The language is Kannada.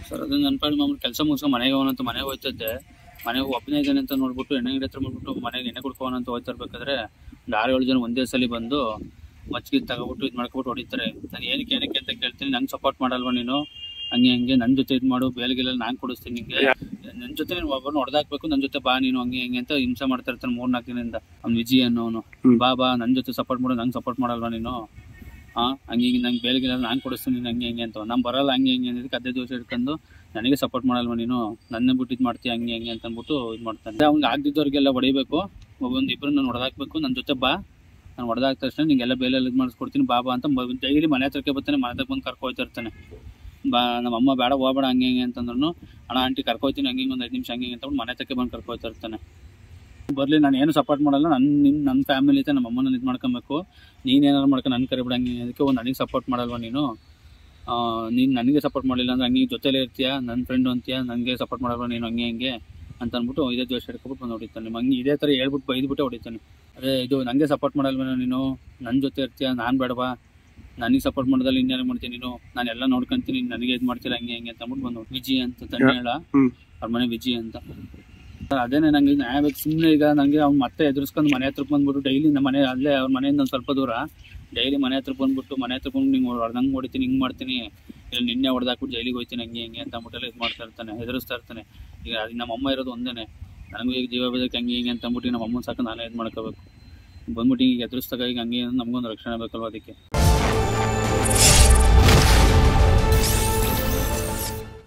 ಸರ್ ಅದನ್ನ ನನ್ನ ಪಾಡಿಗೆ ಮಾಮೂಲಿ ಕೆಲಸ ಮುಗಿಸ್ಕೊಂಡು ಮನೆಗೆ ಹೋಗೋಣಂತ ಮನೆಗೆ ಹೋಗ್ತಿದ್ದೆ. ಮನೆಗೆ ಒಬ್ಬನೇ ಇದ್ದಾನೆ ಅಂತ ನೋಡ್ಬಿಟ್ಟು ಎಣ್ಣೆ ಗಿಡ ಹತ್ರ ಮಾಡ್ಬಿಟ್ಟು ಮನೆಗೆ ಎಣ್ಣೆ ಕುಡ್ಕೋಣ ಅಂತ ಹೋಗ್ತಾ ಇರ್ಬೇಕಾದ್ರೆ ಒಂದು 6-7 ಜನ ಒಂದೇ ಸಲ ಬಂದು ಮಚ್ಚಿಗೆ ತಗೊಬಿಟ್ಟು ಇದು ಮಾಡ್ಕೊಬಿಟ್ಟು ಹೊಡಿತಾರೆ. ನಾನು ಏನಕ್ಕೆ ಅಂತ ಕೇಳ್ತೀನಿ. ನಂಗೆ ಸಪೋರ್ಟ್ ಮಾಡಲ್ವ ನೀನು, ಹಂಗೆ ನನ್ನ ಜೊತೆ ಇದು ಮಾಡು, ಬೇಲ್ಗಿಲ್ಲ ನಾನು ಕೊಡಿಸ್ತೀನಿ ನಿಂಗೆ, ನನ್ನ ಜೊತೆ ನೀನು ಒಬ್ಬರನ್ನ ಹೊಡೆದಾಕ್ಬೇಕು, ನನ್ನ ಜೊತೆ ಬಾ ನೀನು, ಹಂಗೆ ಅಂತ ಹಿಂಸೆ ಮಾಡ್ತಾ ಇರ್ತಾನೆ 3-4 ದಿನದಿಂದ. ಅವ್ನು ವಿಜಿ ಅನ್ನೋನು ಬಾ ನನ್ನ ಜೊತೆ ಸಪೋರ್ಟ್ ಮಾಡು, ನಂಗೆ ಸಪೋರ್ಟ್ ಮಾಡಲ್ವ ನೀನು, ಹಂಗೆ ನಂಗೆ ಬೇಲ್ಗಿಲ್ಲ ನಾನು ಕೊಡಿಸ್ತೀನಿ ಹಂಗೆ ಅಂತ. ನಾನು ಬರಲ್ಲ ಹಂಗೆ ಅಂದಿದ್ದಕ್ಕೆ ಅದೇ ದೋಷ ಇಟ್ಕೊಂಡು ನನಗೆ ಸಪೋರ್ಟ್ ಮಾಡಲ್ವ ನೀನು, ನನ್ನ ಬಿಟ್ಟು ಇದು ಮಾಡ್ತೀಯ ಹಂಗೆ ಅಂತ ಅಂದ್ಬಿಟ್ಟು ಇದು ಮಾಡ್ತಾನೆ. ಅವ್ನಿಗೆ ಆಗದಿದ್ದವ್ರಿಗೆಲ್ಲ ಹೊಡಿಬೇಕು, ಒಬ್ಬೊಂದು ನಾನು ಹೊಡೆದಾಕ್ಬೇಕು, ನನ್ನ ಜೊತೆ ಬಾ, ನಾನು ಹೊಡೆದಾದ ತಕ್ಷಣ ನಿಂಗೆಲ್ಲ ಬೇಲೆಲ್ಲ ಇದು ಮಾಡಿಸ್ಕೊಡ್ತೀನಿ ಬಾ ಅಂತ ಡೈಲಿ ಮನೆ ಹತ್ರಕ್ಕೆ ಬರ್ತಾನೆ. ಮನೆ ಹತ್ರಕ್ಕೆ ಬಂದು ಕರ್ಕೊಯ್ತಾ ಇರ್ತಾನೆ. ನಮ್ಮಮ್ಮ ಬೇಡ ಹೋಗ್ಬೇಡ ಹಂಗೆ ಅಂತಂದ್ರು, ಅಣ್ಣ ಆಂಟಿ ಕರ್ಕೊಯ್ತೀನಿ ಹಂಗೆ ಒಂದು 5 ನಿಮಿಷ ಹಂಗೆ ಅಂತ ಮನೆ ಹತ್ರಕ್ಕೆ ಬಂದು ಕರ್ಕೊಯ್ತಾ ಇರ್ತಾನೆ. ಬರಲಿ, ನಾನು ಏನು ಸಪೋರ್ಟ್ ಮಾಡಲ್ಲ, ನನ್ನ ಫ್ಯಾಮಿಲಿ ಐತೆ, ನಮ್ಮ ಅಮ್ಮನ ಇದು ಮಾಡ್ಕೊಬೇಕು, ನೀನೇನಾರು ಮಾಡ್ಕೊಂಡು ನನ್ನ ಕರಿಬಿಡ ಹಂಗೆ. ಅದಕ್ಕೆ ನನಗೆ ಸಪೋರ್ಟ್ ಮಾಡಲ್ವ ನೀನು ನನಗೆ ಸಪೋರ್ಟ್ ಮಾಡಲಿಲ್ಲ ಅಂದ್ರೆ ಹಂಗೆ ಜೊತೆಲೇ ಇರ್ತೀಯಾ, ನನ್ನ ಫ್ರೆಂಡು ಅಂತೀಯ, ನನಗೆ ಸಪೋರ್ಟ್ ಮಾಡಲ್ವ ನೀನು ಹಂಗೆ ಅಂತ ಅಂದ್ಬಿಟ್ಟು ಇದೇ ಜೋಶ್ ಹಿಡ್ಕೊಬಿಟ್ಟು ಬಂದು ಹೊಡಿತಾನೆ. ಹಂಗೆ ಇದೇ ಥರ ಹೇಳ್ಬಿಟ್ಟು ಬೈದ್ಬಿಟ್ಟೆ ಹೊಡಿತಾನೆ. ಅದೇ ಇದು ನನಗೆ ಸಪೋರ್ಟ್ ಮಾಡಲ್ವ ನೀನು, ನನ್ನ ಜೊತೆ ಇರ್ತೀಯ, ನಾನು ಬೇಡವಾ, ನನಗೆ ಸಪೋರ್ಟ್ ಮಾಡೋದಲ್ಲಿ ಇನ್ನೇನು ಮಾಡ್ತೀನಿ ನೀನು, ನಾನೆಲ್ಲ ನೋಡ್ಕೊಂತೀನಿ, ನನಗೆ ಇದು ಮಾಡ್ತೀರ ಹಂಗೆ ಅಂತ ಅಂದ್ಬಿಟ್ಟು ಬಂದು ವಿಜಿ ಅಂತ ತಂದೆ ಹೇಳ, ಅವ್ರ ಮನೆ ವಿಜಿ ಅಂತ. ಅದೇನೆ ನಂಗೆ ನ್ಯಾಯ ಬೇಕು. ಸುಮ್ಮನೆ ಈಗ ನನಗೆ ಅವ್ನು ಮತ್ತೆ ಎದುರಿಸ್ಕೊಂಡು ಮನೆ ಹತ್ರಕ್ಕೆ ಬಂದ್ಬಿಟ್ಟು ಡೈಲಿ ನಮ್ಮ ಮನೆ ಅಲ್ಲೇ ಅವ್ರ ಮನೆಯಿಂದ ಒಂದು ಸ್ವಲ್ಪ ದೂರ ಡೈಲಿ ಮನೆ ಹತ್ರಕ್ಕೆ ಬಂದ್ಬಿಟ್ಟು ನಿಂಗೆ ಹೊಡೆದಂಗೆ ಹೊಡಿತೀನಿ, ಹಿಂಗೆ ಮಾಡ್ತೀನಿ, ಇಲ್ಲ ನಿನ್ನೆ ಹೊಡೆದಾಕ್ಬಿಟ್ಟು ಜೈಲಿಗೆ ಹೋಗ್ತೀನಿ ಹಂಗೆ ಅಂತ ಅಂದ್ಬಿಟ್ಟೆಲ್ಲ ಇದು ಮಾಡ್ತಾ ಇರ್ತಾನೆ, ಎದುರಿಸ್ತಾ ಇರ್ತಾನೆ. ಈಗ ನಮ್ಮ ಅಮ್ಮ ಇರೋದು ಒಂದೇ, ನನಗೂ ಈಗ ಜೀವ ಬೇದಕ್ಕೆ ಹಂಗೆ ಅಂತ ಅಂದ್ಬಿಟ್ಟು ನಮ್ಮ ಅಮ್ಮನ ಸಾಕು ನಾನೇ ಇದು ಮಾಡ್ಕೋಬೇಕು. ಬಂದ್ಬಿಟ್ಟು ಈಗ ಎದುರಿಸ್ದಾಗ ಈಗ ಹಂಗೆ ನಮಗೊಂದು ರಕ್ಷಣೆ ಬೇಕಲ್ವ, ಅದಕ್ಕೆ